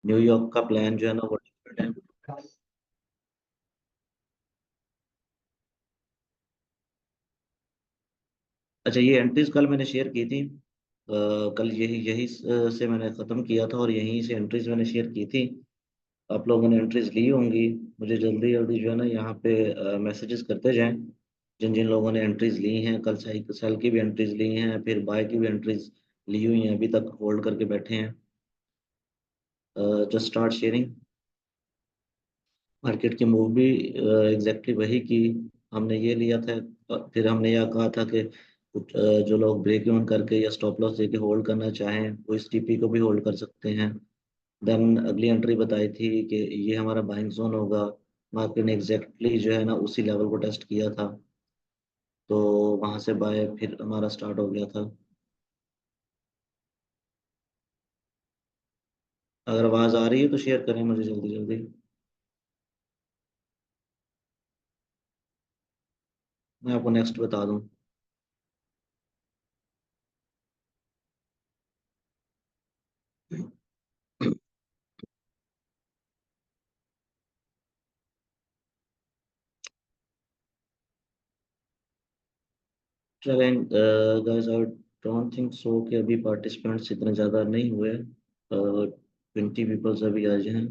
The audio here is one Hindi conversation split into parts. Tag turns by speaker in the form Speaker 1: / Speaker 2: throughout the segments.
Speaker 1: न्यूयॉर्क का प्लान जो है ना वो डिफरेंट है। अच्छा, ये एंट्रीज कल मैंने शेयर की थी। कल यही यही से मैंने ख़त्म किया था और यहीं से एंट्रीज मैंने शेयर की थी। आप लोगों ने एंट्रीज ली होंगी। मुझे जल्दी जल्दी जो है ना यहाँ पे मैसेजेस करते जाएं, जिन जिन लोगों ने एंट्रीज ली हैं। कल सेल की भी एंट्रीज ली हैं, फिर बाय की भी एंट्रीज ली हुई हैं, अभी तक होल्ड करके बैठे हैं। Just start sharing. मार्केट की मूव भी एग्जैक्टली वही की। हमने ये लिया था, फिर हमने यह कहा था कि जो लोग ब्रेक इवन करके या स्टॉप लॉस देके होल्ड करना चाहें वो इस टीपी को भी होल्ड कर सकते हैं। देन अगली एंट्री बताई थी कि ये हमारा बाइंग जोन होगा। मार्केट ने एग्जैक्टली जो है ना उसी लेवल को टेस्ट किया था, तो वहां से बाय फिर हमारा स्टार्ट हो गया था। अगर आवाज आ रही है तो शेयर करें मुझे जल्दी जल्दी। मैं आपको नेक्स्ट बता दूं। चलें guys, I don't think so कि अभी पार्टिसिपेंट्स इतने ज़्यादा नहीं हुए। 20 पीपल्स अभी आज हैं।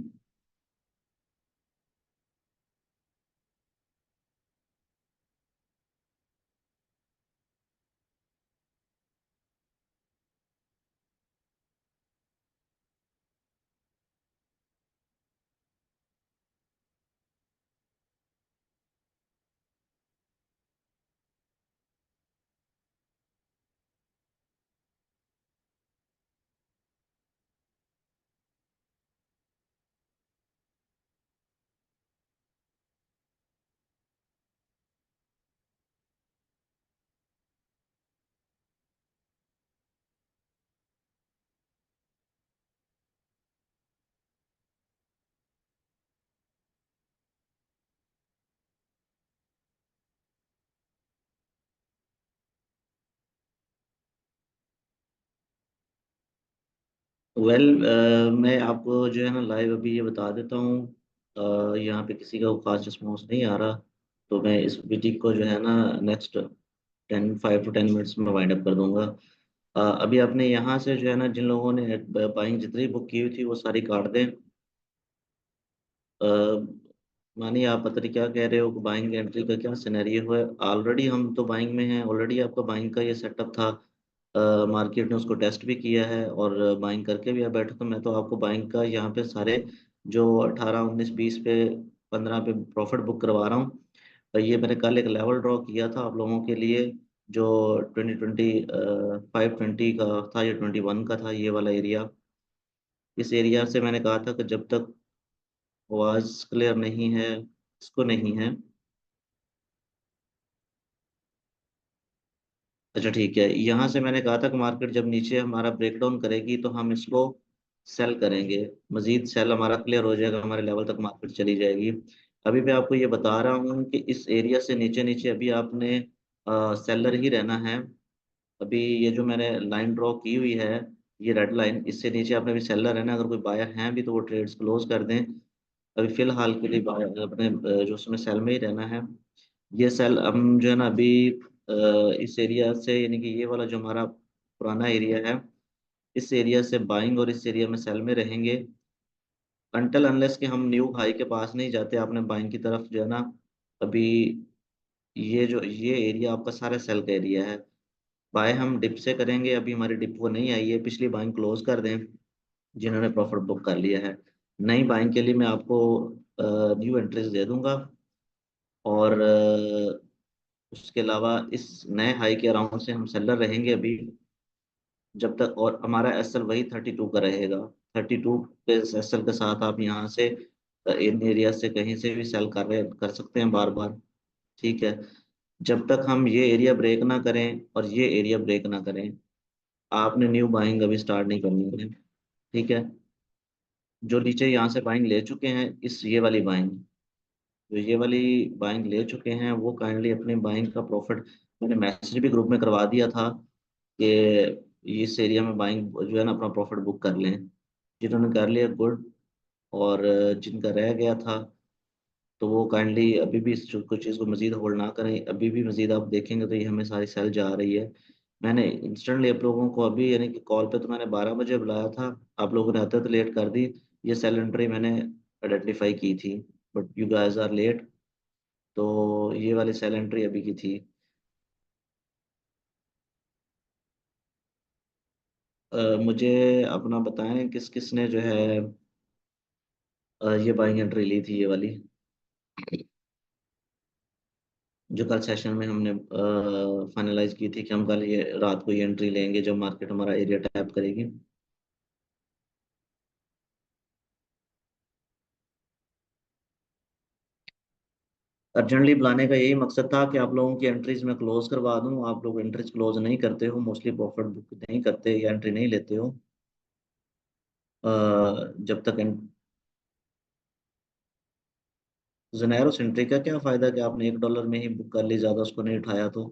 Speaker 1: वेल, मैं आपको जो है ना लाइव अभी ये बता देता हूँ। यहाँ पे किसी का खास रिस्पॉन्स नहीं आ रहा, तो मैं इस मीटिंग को जो है ना नेक्स्ट 5 to 10 मिनट्स में वाइंड अप कर दूंगा। अभी आपने यहाँ से जो है ना जिन लोगों ने बाइंग जितनी बुक की हुई थी वो सारी काट दें। मानिए आप पता नहीं क्या कह रहे हो कि बाइंग एंट्री का क्या सिनेरियो है। ऑलरेडी हम तो बाइंग में हैं, ऑलरेडी आपका बाइंग का ये सेटअप था। मार्केट ने उसको टेस्ट भी किया है और बाइंग करके भी आ बैठा, तो मैं तो आपको बाइंग का यहाँ पे सारे जो 18 19 20 पे 15 पे प्रॉफिट बुक करवा रहा हूँ। ये मैंने कल एक लेवल ड्रॉ किया था आप लोगों के लिए, जो 520 का था या 21 का था, ये वाला एरिया। इस एरिया से मैंने कहा था कि जब तक आवाज क्लियर नहीं है, इसको नहीं है। अच्छा ठीक है, यहाँ से मैंने कहा था कि मार्केट जब नीचे हमारा ब्रेकडाउन करेगी तो हम इसको सेल करेंगे। मजीद सेल हमारा क्लियर हो जाएगा, हमारे लेवल तक मार्केट चली जाएगी। अभी मैं आपको ये बता रहा हूँ कि इस एरिया से नीचे नीचे अभी आपने सेलर ही रहना है। अभी ये जो मैंने लाइन ड्रॉ की हुई है, ये रेड लाइन, इससे नीचे आपने भी सेलर रहना है। अगर कोई बायर हैं भी तो वो ट्रेड्स क्लोज कर दें। अभी फिलहाल के लिए अपने जो उसमें सेल में ही रहना है। ये सेल हम जो है ना अभी इस एरिया से, यानी कि ये वाला जो हमारा पुराना एरिया है, इस एरिया से बाइंग और इस एरिया में सेल में रहेंगे अनटिल अनलेस कि हम न्यू हाई के पास नहीं जाते। आपने बाइंग की तरफ जो है ना अभी ये एरिया आपका सारा सेल का एरिया है। बाय हम डिप से करेंगे, अभी हमारी डिप वो नहीं आई है, पिछली बाइंग क्लोज कर दें जिन्होंने प्रॉफिट बुक कर लिया है। नई बाइंग के लिए मैं आपको न्यू एंट्रीज दे दूंगा। और उसके अलावा इस नए हाई के अराउंड से हम सेलर रहेंगे अभी जब तक, और हमारा एसएल वही 32 का रहेगा। 32 के एसएल के साथ आप यहाँ से इन एरिया से कहीं से भी सेल कर सकते हैं बार बार। ठीक है, जब तक हम ये एरिया ब्रेक ना करें और ये एरिया ब्रेक ना करें, आपने न्यू बाइंग अभी स्टार्ट नहीं करनी है। ठीक है, जो नीचे यहाँ से बाइंग ले चुके हैं, इस ये वाली बाइंग, जो ये वाली बाइंग ले चुके हैं वो काइंडली अपने बाइंग का प्रॉफिट, मैंने मैसेज भी ग्रुप में करवा दिया था कि इस एरिया में बाइंग जो है ना अपना प्रॉफिट बुक कर लें। जिन्होंने कर लिया गुड, और जिनका रह गया था तो वो काइंडली अभी भी इस कुछ चीज़ को मजीद होल्ड ना करें। अभी भी मजीद आप देखेंगे तो ये हमें सारी सेल जा रही है। मैंने इंस्टेंटली आप लोगों को अभी यानी कि कॉल पे तो मैंने 12 बजे बुलाया था, आप लोगों ने आते तो लेट कर दी। ये सेल एंट्री मैंने आइडेंटिफाई की थी, but you guys are late. तो ये वाली सेल एंट्री अभी की थी। मुझे अपना बताएं किस किस ने जो है ये बाइंग एंट्री ली थी, ये वाली जो कल सेशन में हमने फाइनलाइज की थी कि हम कल ये रात को ये एंट्री लेंगे जब मार्केट हमारा एरिया टैप करेगी। अर्जेंटली बुलाने का यही मकसद था कि आप लोगों की एंट्रीज में क्लोज करवा दूं। आप लोग एंट्रीज क्लोज नहीं करते हो, मोस्टली प्रॉफिट बुक नहीं करते या एंट्री नहीं लेते हो। जब तक जेनेरोस एंट्री का क्या फायदा कि आपने $1 में ही बुक कर ली, ज्यादा उसको नहीं उठाया तो।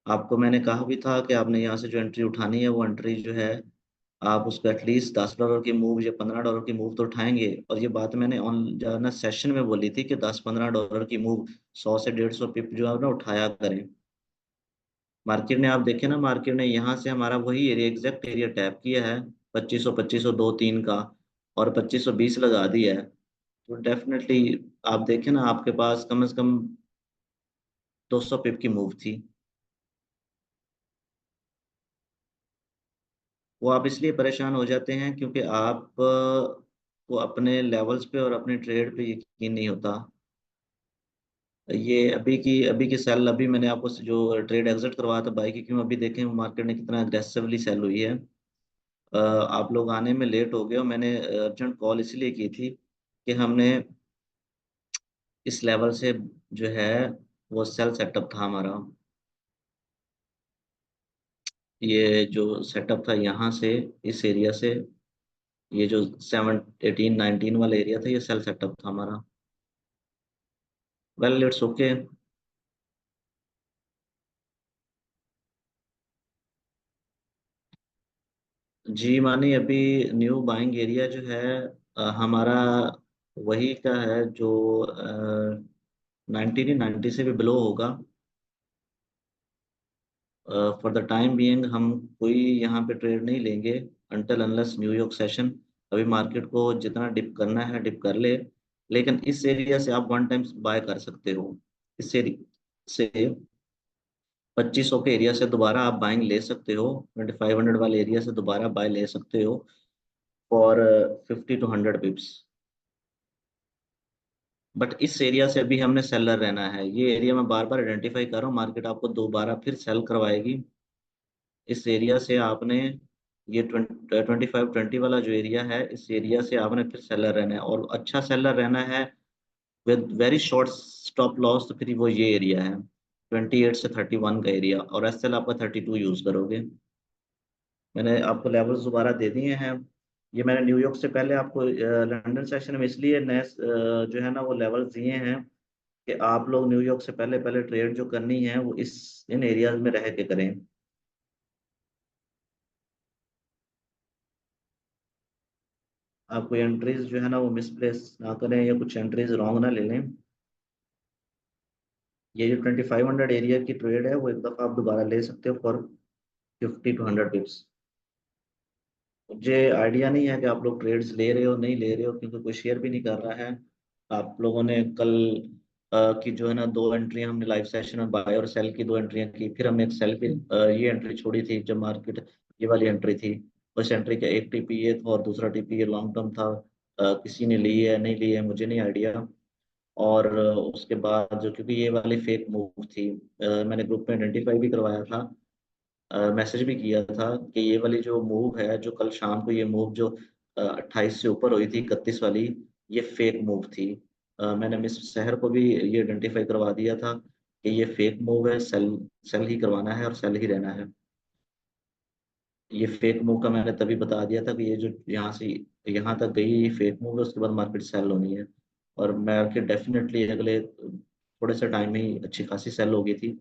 Speaker 1: आपको मैंने कहा भी था कि आपने यहाँ से जो एंट्री उठानी है वो एंट्री जो है आप उसको एटलीस्ट $10 की मूव या $15 की मूव तो उठाएंगे। और ये बात मैंने ऑन जाना सेशन में बोली थी कि 10-15 डॉलर की मूव 100 से 150 पिप जो है ना उठाया करें। मार्केट ने आप देखे ना, मार्केट ने यहाँ से हमारा वही एरिया एग्जैक्ट एरिया टैप किया है, 2500 का, और 2520 लगा दिया है। तो डेफिनेटली आप देखें ना, आपके पास कम से कम 200 पिप की मूव थी। वो आप इसलिए परेशान हो जाते हैं क्योंकि आप को अपने लेवल्स पे और अपने ट्रेड पे यकीन नहीं होता। ये अभी की सेल, अभी मैंने आपको जो ट्रेड एग्जिट करवाया था बाई की, क्यों अभी देखें मार्केट ने कितना अग्रेसिवली सेल हुई है। आप लोग आने में लेट हो गए और मैंने अर्जेंट कॉल इसलिए की थी कि हमने इस लेवल से जो है वो सेल सेटअप था हमारा। ये जो सेटअप था यहाँ से, इस एरिया से, ये जो 7 18 19 वाला एरिया था, ये सेल सेटअप था हमारा। Well it's okay. जी मानी अभी न्यू बाइंग एरिया जो है हमारा वही का है जो 90 से भी बिलो होगा। फॉर द टाइम बीइंग हम कोई यहाँ पे ट्रेड नहीं लेंगे अंटिल अनलेस न्यूयॉर्क सेशन। अभी मार्केट को जितना डिप करना है डिप कर ले, लेकिन इस एरिया से आप वन टाइम बाय कर सकते हो। इस एरिया से 2500 के एरिया से दोबारा आप बाइंग ले सकते हो, 2500 वाले एरिया से दोबारा बाय ले सकते हो फॉर 50 to 100 पिप्स। बट इस एरिया से अभी हमने सेलर रहना है। ये एरिया मैं बार बार आइडेंटिफाई कर रहा हूँ, मार्केट आपको दोबारा फिर सेल करवाएगी। इस एरिया से आपने ये 25-20 वाला जो एरिया है, इस एरिया से आपने फिर सेलर रहना है और अच्छा सेलर रहना है with very short stop loss. तो फिर वो ये एरिया है 28 से 31 का एरिया, और एस एल आपका 32 यूज करोगे। मैंने आपको लेवल्स दोबारा दे दिए हैं। ये मैंने न्यूयॉर्क से पहले आपको लंदन सेशन में इसलिए नए जो है ना वो लेवल्स दिए हैं कि आप लोग न्यूयॉर्क से पहले पहले ट्रेड जो करनी है वो इस इन एरियाज में रह के करें। आप कोई एंट्रीज जो है ना वो मिसप्लेस ना करें या कुछ एंट्रीज रॉन्ग ना ले लें। ये जो 2500 एरिया की ट्रेड है वो एक दफ़ा आप दोबारा ले सकते हो फॉर 50 to 100 पिप्स। मुझे आइडिया नहीं है कि आप लोग ट्रेड्स ले रहे हो नहीं ले रहे हो, क्योंकि कोई शेयर भी नहीं कर रहा है। आप लोगों ने कल की जो है ना दो एंट्री हमने लाइव सेशन में बाय और सेल की दो एंट्रियां की, फिर हमने एक सेल की ये एंट्री छोड़ी थी जब मार्केट ये वाली एंट्री थी। उस एंट्री का एक टीपी ये था और दूसरा टीपी ये लॉन्ग टर्म था। किसी ने ली है नहीं ली है मुझे नहीं आइडिया। और उसके बाद जो, क्योंकि ये वाली फेक मूव थी, मैंने ग्रुप में आइडेंटिफाई भी करवाया था, मैसेज भी किया था कि ये वाली जो मूव है, जो कल शाम को ये मूव जो 28 से ऊपर हुई थी 31 वाली, ये फेक मूव थी। मैंने मिस शहर को भी ये आइडेंटिफाई करवा दिया था कि ये फेक मूव है, सेल सेल ही करवाना है और सेल ही रहना है। ये फेक मूव का मैंने तभी बता दिया था कि ये जो यहाँ से यहाँ तक गई ये फेक मूव है, उसके बाद मार्केट सेल होनी है। और मार्केट डेफिनेटली अगले थोड़े से टाइम में ही अच्छी खासी सेल हो गई थी।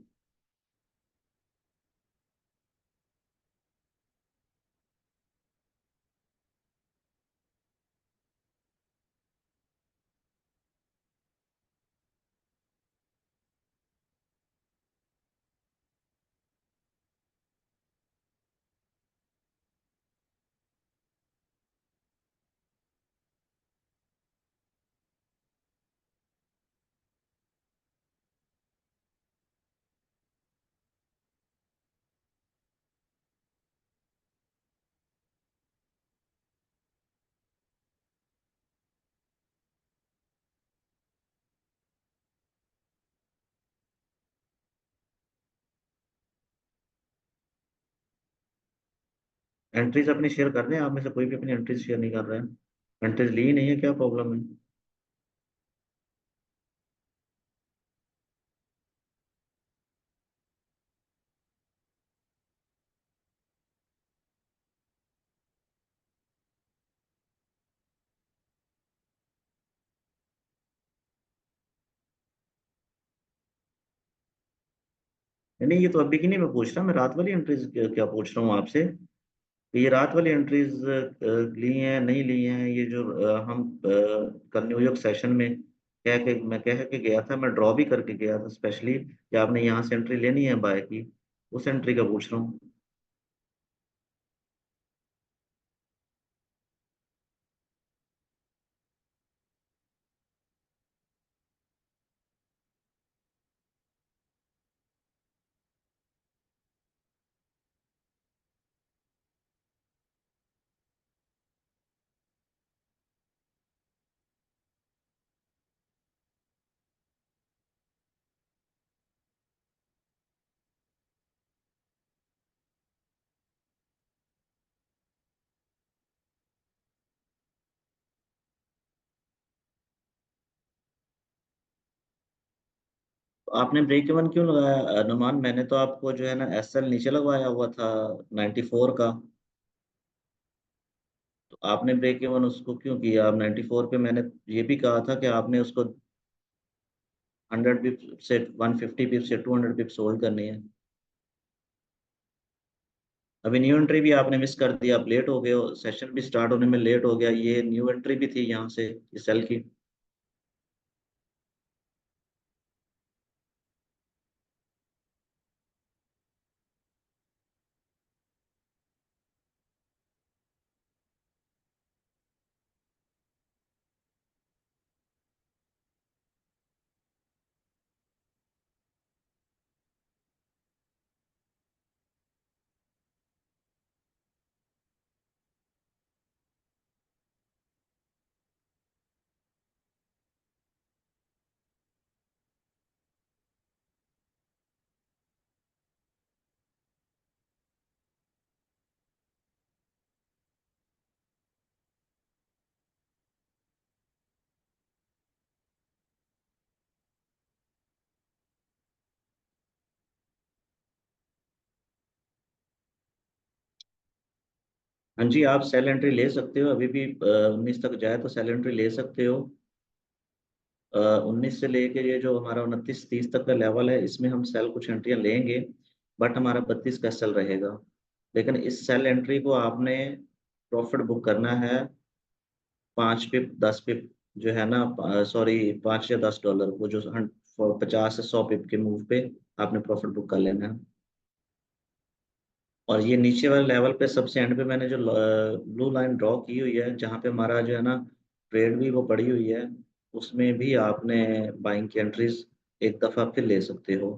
Speaker 1: एंट्रीज अपनी शेयर कर दें, आप में से कोई भी अपनी एंट्रीज शेयर नहीं कर रहा है। एंट्रीज ली ही नहीं है, क्या प्रॉब्लम है? नहीं नहीं, ये तो अभी की नहीं मैं पूछ रहा, मैं रात वाली एंट्रीज क्या पूछ रहा हूँ आपसे। ये रात वाली एंट्रीज ली हैं नहीं ली हैं, ये जो हम कल न्यूयॉर्क सेशन में कह के गया था, मैं ड्रॉ भी करके गया था स्पेशली, कि आपने यहाँ से एंट्री लेनी है बाय की, उस एंट्री का पूछ रहा हूँ। तो आपने ब्रेक इवन क्यों लगाया अनुमान? मैंने तो आपको जो है ना एस एल नीचे लगवाया हुआ था 94 का। तो आपने ब्रेक इवन उसको क्यों किया? आप 94 पे, मैंने ये भी कहा था कि आपने उसको 100 पिप से 150 पिप से 200 पिप होल्ड करनी है। अभी न्यू एंट्री भी आपने मिस कर दिया, आप लेट हो गए हो, सेशन भी स्टार्ट होने में लेट हो गया, ये न्यू एंट्री भी थी यहाँ से इस सेल की। हाँ जी, आप सेल एंट्री ले सकते हो, अभी भी 19 तक जाए तो सेल एंट्री ले सकते हो। 19 से लेके ये जो हमारा 29-30 तक का लेवल है, इसमें हम सेल कुछ एंट्रियां लेंगे, बट हमारा 32 का सेल रहेगा। लेकिन इस सेल एंट्री को आपने प्रॉफिट बुक करना है 5 पिप 10 पिप, जो है ना, सॉरी, 5 या 10 डॉलर, वो जो 50 से 100 पिप के मूव पे आपने प्रॉफिट बुक कर लेना है। और ये नीचे वाले लेवल पे सबसे एंड पे मैंने जो ब्लू लाइन ड्रॉ की हुई है, जहाँ पे हमारा जो है ना ट्रेड भी वो पड़ी हुई है, उसमें भी आपने बाइंग की एंट्रीज एक दफा फिर ले सकते हो।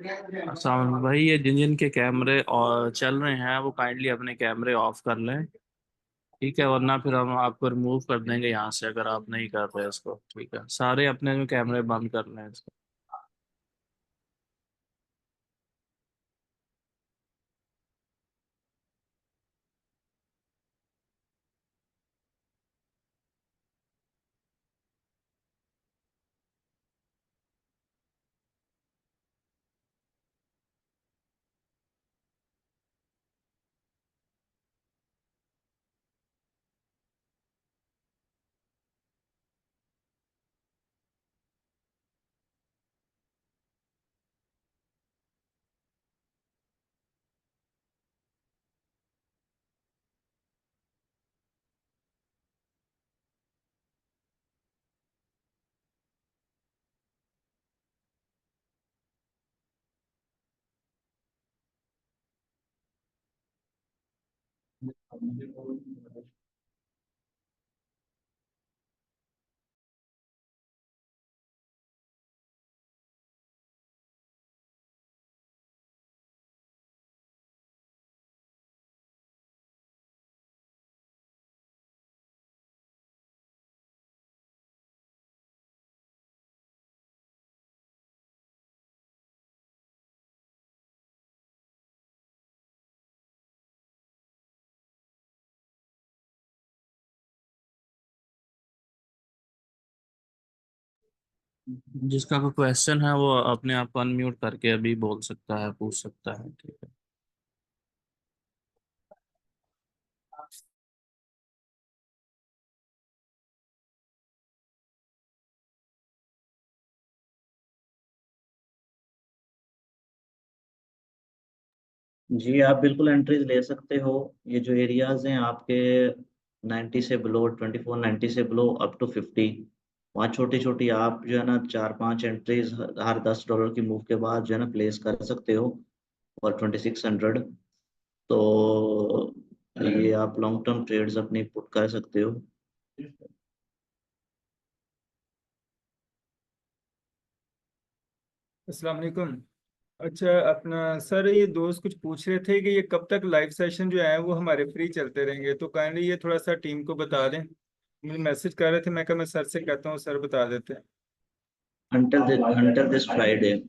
Speaker 2: साउंड भाई, ये जिन जिन के कैमरे और चल रहे हैं वो काइंडली अपने कैमरे ऑफ कर लें। ठीक है, वरना फिर हम आपको रिमूव कर देंगे यहाँ से अगर आप नहीं कर रहे इसको। ठीक है, सारे अपने जो कैमरे बंद कर लें इसको। जिसका कोई क्वेश्चन है वो अपने आप को अनम्यूट करके अभी बोल सकता है, पूछ सकता है, ठीक है।
Speaker 1: जी आप बिल्कुल एंट्रीज ले सकते हो। ये जो एरियाज हैं आपके 90 से बिलो, 24, 90 से बिलो अप टू 50, वहाँ छोटी छोटी आप जो है ना 4-5 एंट्रीज हर $10 की मूव के बाद जो है ना प्लेस कर सकते हो, और 2600। तो ये आप लॉन्ग टर्म ट्रेड्स अपनी पुट कर सकते हो।
Speaker 3: अस्सलाम वालेकुम। अच्छा अपना सर, ये दोस्त कुछ पूछ रहे थे कि ये कब तक लाइव सेशन जो है वो हमारे फ्री चलते रहेंगे, तो काइंडली ये थोड़ा सा टीम को बता दें। मुझे मैसेज कर रहे थे, मैं कहा मैं सर से कहता हूँ, सर बता देते हैं।
Speaker 1: until this Friday,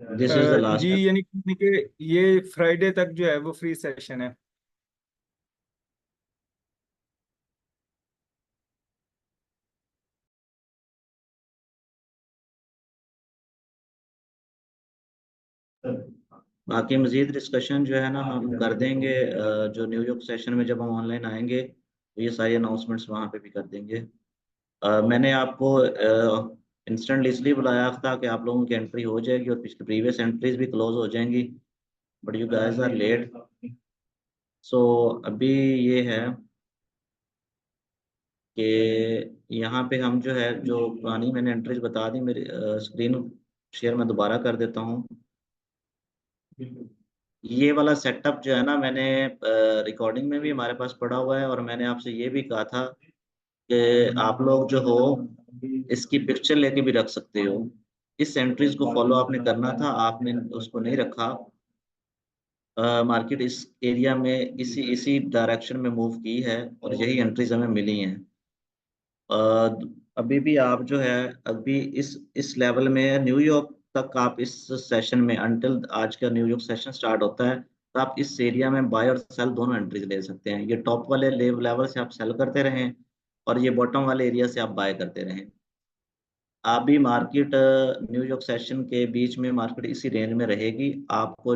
Speaker 1: this is the
Speaker 3: ji
Speaker 1: last।
Speaker 3: यानी कि ये फ्राइडे तक जो है वो फ्री सेशन है।
Speaker 1: बाकी मजीद डिस्कशन जो है ना हम कर देंगे, जो न्यूयॉर्क सेशन में जब हम ऑनलाइन आएंगे तो ये सारी अनाउंसमेंट्स वहाँ पे भी कर देंगे। मैंने आपको इंस्टेंटली इसलिए बुलाया था कि आप लोगों की एंट्री हो जाएगी और पिछली प्रीवियस एंट्रीज भी क्लोज हो जाएंगी, but you guys are late. So अभी ये है कि यहाँ पे हम जो है, जो पुरानी मैंने एंट्रीज बता दी, मेरी स्क्रीन शेयर मैं दोबारा कर देता हूँ। ये वाला सेटअप जो है ना, मैंने रिकॉर्डिंग में भी हमारे पास पड़ा हुआ है, और मैंने आपसे ये भी कहा था कि आप लोग जो हो इसकी पिक्चर लेके भी रख सकते हो। इस एंट्रीज को फॉलो आपने करना था, आपने उसको नहीं रखा। मार्केट इस एरिया में इसी इसी डायरेक्शन में मूव की है, और यही एंट्रीज हमें मिली हैं। अ, अभी भी आप जो है, अभी इस लेवल में न्यूयॉर्क तक आप इस सेशन में, अंटिल आज का न्यूयॉर्क सेशन स्टार्ट होता है, तो आप इस एरिया में बाय और सेल दोनों एंट्रीज ले सकते हैं। ये टॉप वाले लेवल से आप सेल करते रहें, और ये बॉटम वाले एरिया से आप बाय करते रहें। अभी मार्केट न्यूयॉर्क सेशन के बीच में मार्केट इसी रेंज में रहेगी। आपको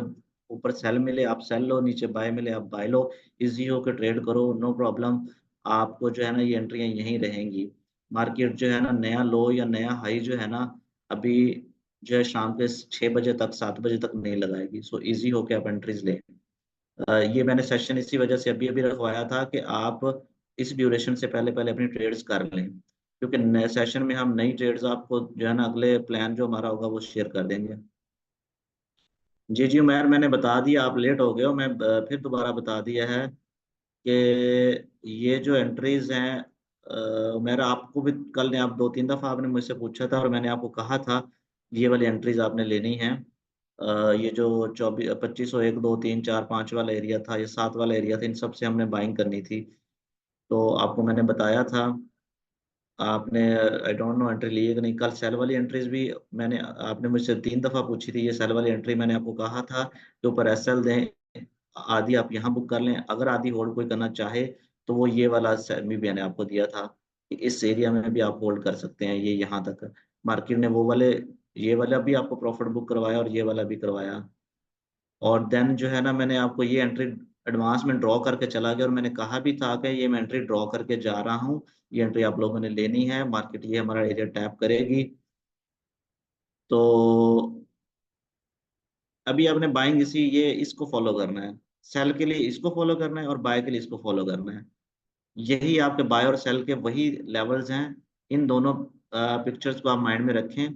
Speaker 1: ऊपर सेल मिले आप सेल लो, नीचे बाय मिले आप बाय लो, इजी होकर ट्रेड करो, नो प्रॉब्लम। आपको जो है ना ये एंट्रियां यहीं रहेंगी। मार्केट जो है ना नया लो या नया हाई जो है ना, अभी जो है शाम के 6 बजे तक, 7 बजे तक नहीं लगाएगी। सो इजी होके आप एंट्रीज लें। ये मैंने सेशन इसी वजह से अभी अभी रखवाया था कि आप इस ड्यूरेशन से पहले पहले अपनी ट्रेड्स कर लें, क्योंकि नए सेशन में हम नई ट्रेड्स आपको जो है ना अगले प्लान जो हमारा होगा वो शेयर कर देंगे। जी जी उमैर, मैंने बता दिया, आप लेट हो गए हो, मैं फिर दोबारा बता दिया है कि ये जो एंट्रीज हैं, मेरा आपको भी कल ने आप 2-3 दफ़ा आपने मुझसे पूछा था, और मैंने आपको कहा था ये वाली एंट्रीज आपने लेनी है। ये जो 24, 2501, 2, 3, 4, 5 वाला एरिया था, ये 7 वाला एरिया था, इन सब से हमने बाइंग करनी थी। तो आपको मैंने बताया था, आपने आई डोंट नो एंट्री ली है कि नहीं। कल सेल वाली एंट्रीज भी मैंने, आपने मुझसे 3 दफ़ा पूछी थी, ये सेल वाली एंट्री मैंने आपको कहा था कि ऊपर एसएल दें, आधी आप यहाँ बुक कर लें, अगर आधी होल्ड कोई करना चाहे तो वो ये वाला सेल भी मैंने आपको दिया था कि इस एरिया में भी आप होल्ड कर सकते हैं, ये यहाँ तक। मार्केट ने वो वाले, ये वाला भी आपको प्रॉफिट बुक करवाया और ये वाला भी करवाया। और देन जो है ना, मैंने आपको ये एंट्री एडवांस में ड्रॉ करके चला गया, और मैंने कहा भी था कि ये मैं एंट्री ड्रॉ करके जा रहा हूँ, ये एंट्री आप लोगों ने लेनी है। मार्केट ये हमारा एरिया टैप करेगी। तो अभी आपने बाइंग इसी ये इसको फॉलो करना है, सेल के लिए इसको फॉलो करना है, और बाय के लिए इसको फॉलो करना है। यही आपके बाय और सेल के वही लेवल्स हैं। इन दोनों पिक्चर्स को आप माइंड में रखें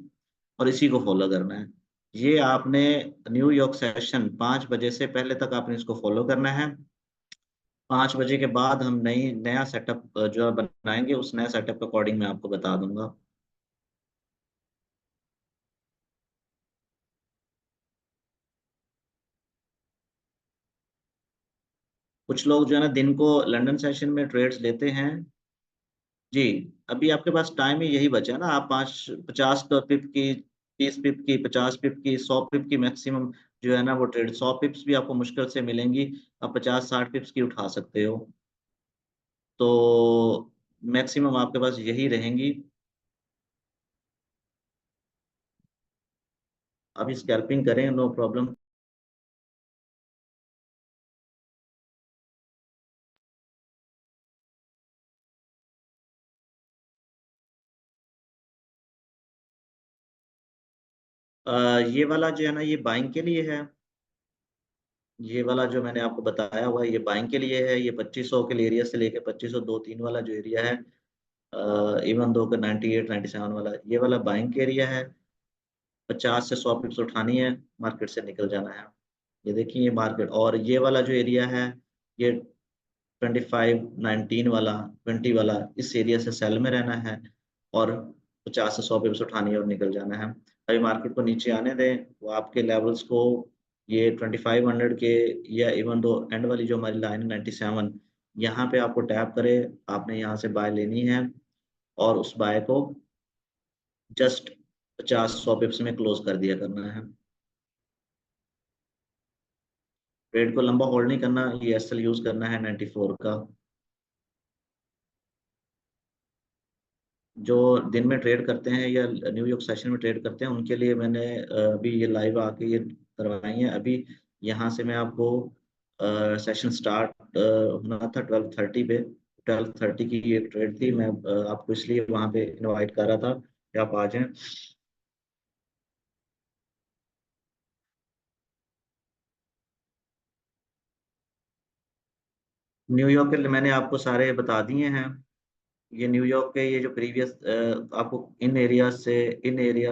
Speaker 1: और इसी को फॉलो करना है। ये आपने न्यूयॉर्क सेशन 5 बजे से पहले तक आपने इसको फॉलो करना है। 5 बजे के बाद हम नया सेटअप जो है बनाएंगे, उस नया सेटअप के अकॉर्डिंग मैं आपको बता दूंगा। कुछ लोग जो है ना दिन को लंदन सेशन में ट्रेड्स लेते हैं। जी, अभी आपके पास टाइम ही यही बचा है ना। आप 50 पिप की, 30 पिप की, 50 पिप की, 100 पिप की मैक्सिमम जो है ना वो ट्रेड, 100 पिप्स भी आपको मुश्किल से मिलेंगी। आप 50-60 पिप्स की उठा सकते हो। तो मैक्सिमम आपके पास यही रहेंगी। अभी स्कैल्पिंग करें, नो प्रॉब्लम। ये वाला जो है ना ये बाइंग के लिए है। ये वाला जो मैंने आपको बताया हुआ है ये बाइंग के लिए है। ये 2500 के लिए एरिया से लेके 2502-3 वाला जो एरिया है, इवन दो का 98-97 वाला, ये वाला बाइंग के एरिया है। 50 से 100 पिप्स उठानी है, मार्केट से निकल जाना है। ये देखिए ये मार्केट, और ये वाला जो एरिया है ये 25-19 वाला, 20 वाला, इस एरिया से सेल में रहना है। और 50 से 100 पिप्स उठानी है और निकल जाना है। अभी मार्केट को नीचे आने दें, वो आपके लेवल्स को, ये 2500 के, या इवन दो एंड वाली जो हमारी लाइन है 97, यहाँ पे आपको टैप करे, आपने यहाँ से बाय लेनी है। और उस बाय को जस्ट 50-100 पिप्स में क्लोज कर दिया करना है। ट्रेड को लंबा होल्ड नहीं करना, ये एसएल यूज करना है 94 का। जो दिन में ट्रेड करते हैं या न्यूयॉर्क सेशन में ट्रेड करते हैं, उनके लिए मैंने अभी ये लाइव आके ये करवाई है। अभी यहाँ से मैं आपको, सेशन स्टार्ट होना था 12:30 पे, 12:30 की ये ट्रेड थी। मैं आपको इसलिए वहाँ पे इनवाइट कर रहा था कि आप आ जाएं। न्यूयॉर्क के लिए मैंने आपको सारे बता दिए हैं। ये न्यूयॉर्क के ये जो प्रीवियस आपको इन एरिया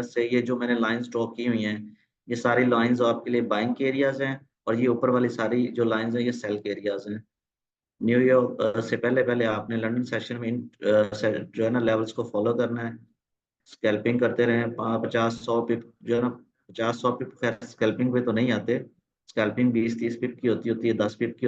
Speaker 1: से ये जो मैंने लाइंस ड्रॉ की हुई हैं, ये सारी लाइंस आपके लिए बाइंग के एरियाज हैं। और ये ऊपर वाली सारी जो लाइंस हैं ये सेल के एरियाज हैं। न्यूयॉर्क से पहले पहले आपने लंदन सेशन में जो है ना लेवल्स को फॉलो करना है। स्कैल्पिंग करते रहें, 50-100 पिप जो है ना, 50-100 पिप खैर स्कैल्पिंग पे तो नहीं आते। स्कैल्पिंग 20-30 पिप की होती है, 10 पिप की